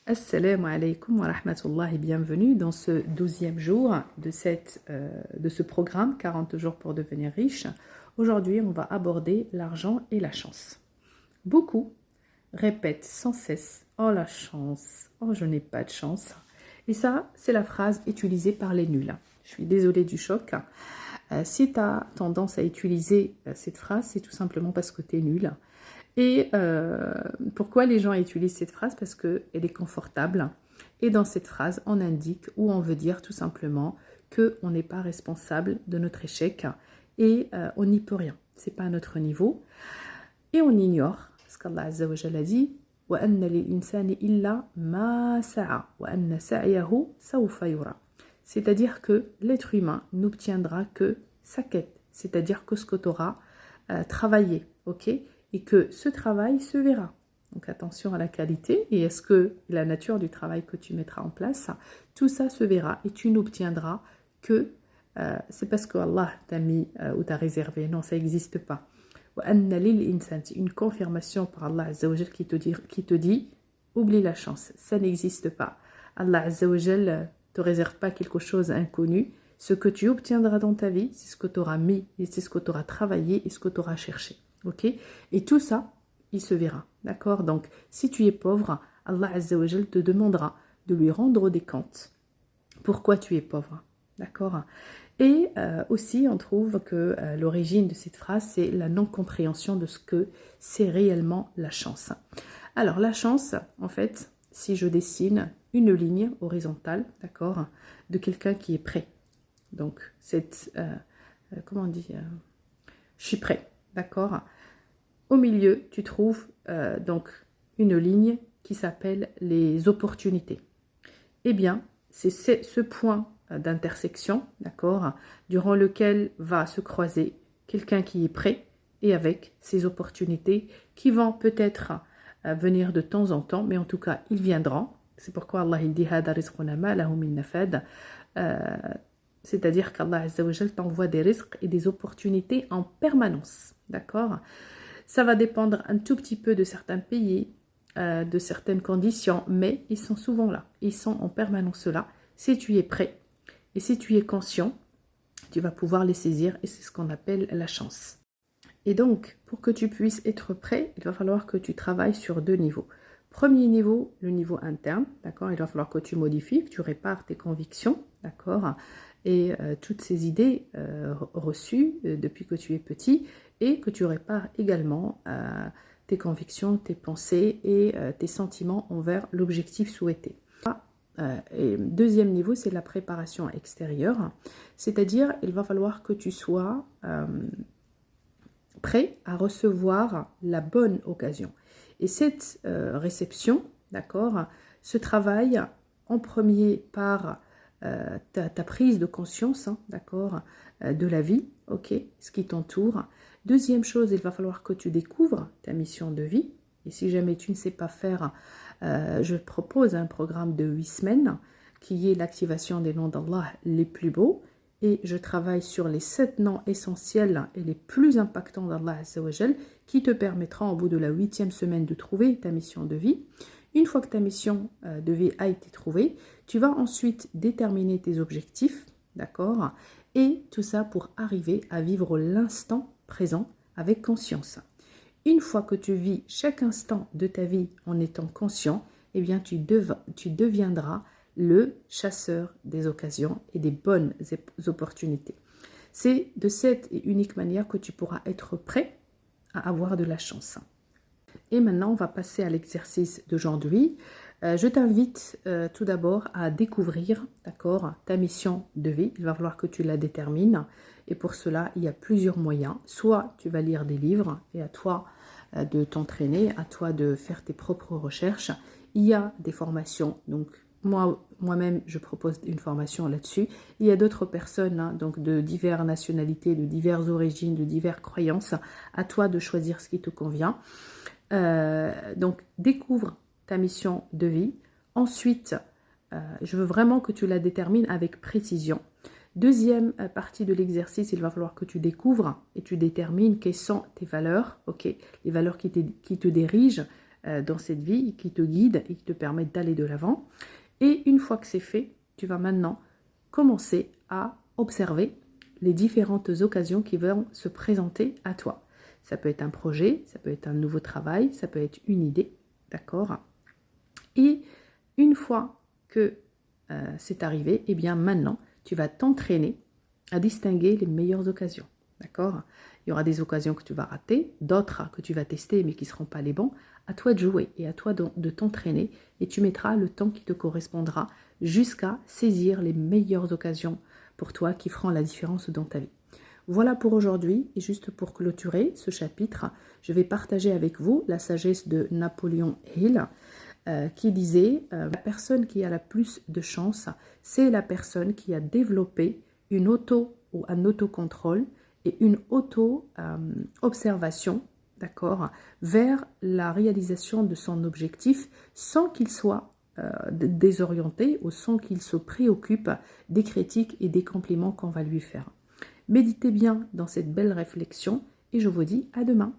Assalamu alaikum wa rahmatullah et bienvenue dans ce 12e jour de ce programme 40 jours pour devenir riche. Aujourd'hui, on va aborder l'argent et la chance. Beaucoup répètent sans cesse « Oh la chance, oh je n'ai pas de chance ». Et ça, c'est la phrase utilisée par les nuls. Je suis désolée du choc. Si tu as tendance à utiliser cette phrase, c'est tout simplement parce que tu es nul. Et pourquoi les gens utilisent cette phrase? Parce qu'elle est confortable. Et dans cette phrase, on indique ou on veut dire tout simplement qu'on n'est pas responsable de notre échec et on n'y peut rien. Ce n'est pas à notre niveau. Et on ignore ce qu'Allah Azza wa Jalla a dit وَأَنَّ لِلْإِنسَانِ إِلَّا مَا سَعَى وَأَنَّ سَعْيَهُ سَوْفَ يُرَى. C'est-à-dire que l'être humain n'obtiendra que sa quête, c'est-à-dire que ce que tu auras travaillé, ok? Et que ce travail se verra. Donc attention à la qualité et est-ce que la nature du travail que tu mettras en place, tout ça se verra et tu n'obtiendras que, c'est parce que Allah t'a mis ou t'a réservé, non ça n'existe pas. C'est une confirmation par Allah Azza wa Jal qui te dit, oublie la chance, ça n'existe pas. Allah Azza wa Jal te réserve pas quelque chose d'inconnu. Ce que tu obtiendras dans ta vie, c'est ce que tu auras mis, et c'est ce que tu auras travaillé et ce que tu auras cherché. Ok? Et tout ça, il se verra. D'accord? Donc, si tu es pauvre, Allah Azza wa Jal te demandera de lui rendre des comptes. Pourquoi tu es pauvre? D'accord? Et aussi, on trouve que l'origine de cette phrase, c'est la non-compréhension de ce que c'est réellement la chance. Alors, la chance, en fait, si je dessine une ligne horizontale, d'accord, de quelqu'un qui est prêt. Donc, comment on dit je suis prêt, d'accord. Au milieu, tu trouves donc une ligne qui s'appelle les opportunités. Eh bien, c'est ce point d'intersection, d'accord, durant lequel va se croiser quelqu'un qui est prêt et avec ses opportunités qui vont peut-être venir de temps en temps, mais en tout cas, ils viendront. C'est pourquoi Allah il dit hada rizquna ma lahu min nafad. C'est-à-dire qu'Allah Azza wa Jal t'envoie des risques et des opportunités en permanence. D'accord? Ça va dépendre un tout petit peu de certains pays, de certaines conditions, mais ils sont souvent là. Ils sont en permanence là. Si tu es prêt et si tu es conscient, tu vas pouvoir les saisir et c'est ce qu'on appelle la chance. Et donc, pour que tu puisses être prêt, il va falloir que tu travailles sur deux niveaux. Premier niveau, le niveau interne, d'accord? Il va falloir que tu modifies, que tu répares tes convictions, d'accord? Et toutes ces idées reçues depuis que tu es petit et que tu répares également tes convictions, tes pensées et tes sentiments envers l'objectif souhaité. Et deuxième niveau, c'est la préparation extérieure, c'est-à-dire il va falloir que tu sois prêt à recevoir la bonne occasion. Et cette réception, d'accord, se travaille en premier par ta prise de conscience, hein, d'accord, de la vie, ok, ce qui t'entoure. Deuxième chose, il va falloir que tu découvres ta mission de vie. Et si jamais tu ne sais pas faire, je propose un programme de 8 semaines qui est l'activation des noms d'Allah les plus beaux. Et je travaille sur les 7 noms essentiels et les plus impactants d'Allah Azza wa Jal qui te permettront au bout de la 8e semaine de trouver ta mission de vie. Une fois que ta mission de vie a été trouvée, tu vas ensuite déterminer tes objectifs, d'accord? Et tout ça pour arriver à vivre l'instant présent avec conscience. Une fois que tu vis chaque instant de ta vie en étant conscient, eh bien tu deviendras le chasseur des occasions et des bonnes opportunités. C'est de cette et unique manière que tu pourras être prêt à avoir de la chance. Et maintenant, on va passer à l'exercice d'aujourd'hui. Je t'invite tout d'abord à découvrir, d'accord, ta mission de vie. Il va falloir que tu la détermines. Et pour cela, il y a plusieurs moyens. Soit tu vas lire des livres et à toi de t'entraîner, à toi de faire tes propres recherches. Il y a des formations, donc moi-même, je propose une formation là-dessus. Il y a d'autres personnes, hein, donc de diverses nationalités, de diverses origines, de diverses croyances. À toi de choisir ce qui te convient. Donc, découvre ta mission de vie. Ensuite, je veux vraiment que tu la détermines avec précision. Deuxième partie de l'exercice, il va falloir que tu découvres et tu détermines quelles sont tes valeurs, ok, les valeurs qui te dirigent dans cette vie, qui te guident et qui te permettent d'aller de l'avant. Et une fois que c'est fait, tu vas maintenant commencer à observer les différentes occasions qui vont se présenter à toi. Ça peut être un projet, ça peut être un nouveau travail, ça peut être une idée, d'accord? Et une fois que c'est arrivé, eh bien maintenant, tu vas t'entraîner à distinguer les meilleures occasions, d'accord? Il y aura des occasions que tu vas rater, d'autres que tu vas tester mais qui ne seront pas les bons. À toi de jouer et à toi de t'entraîner et tu mettras le temps qui te correspondra jusqu'à saisir les meilleures occasions pour toi qui feront la différence dans ta vie. Voilà pour aujourd'hui et juste pour clôturer ce chapitre, je vais partager avec vous la sagesse de Napoléon Hill qui disait la personne qui a la plus de chance, c'est la personne qui a développé une auto ou un autocontrôle et une auto-observation, d'accord, vers la réalisation de son objectif sans qu'il soit désorienté ou sans qu'il se préoccupe des critiques et des compliments qu'on va lui faire. Méditez bien dans cette belle réflexion et je vous dis à demain.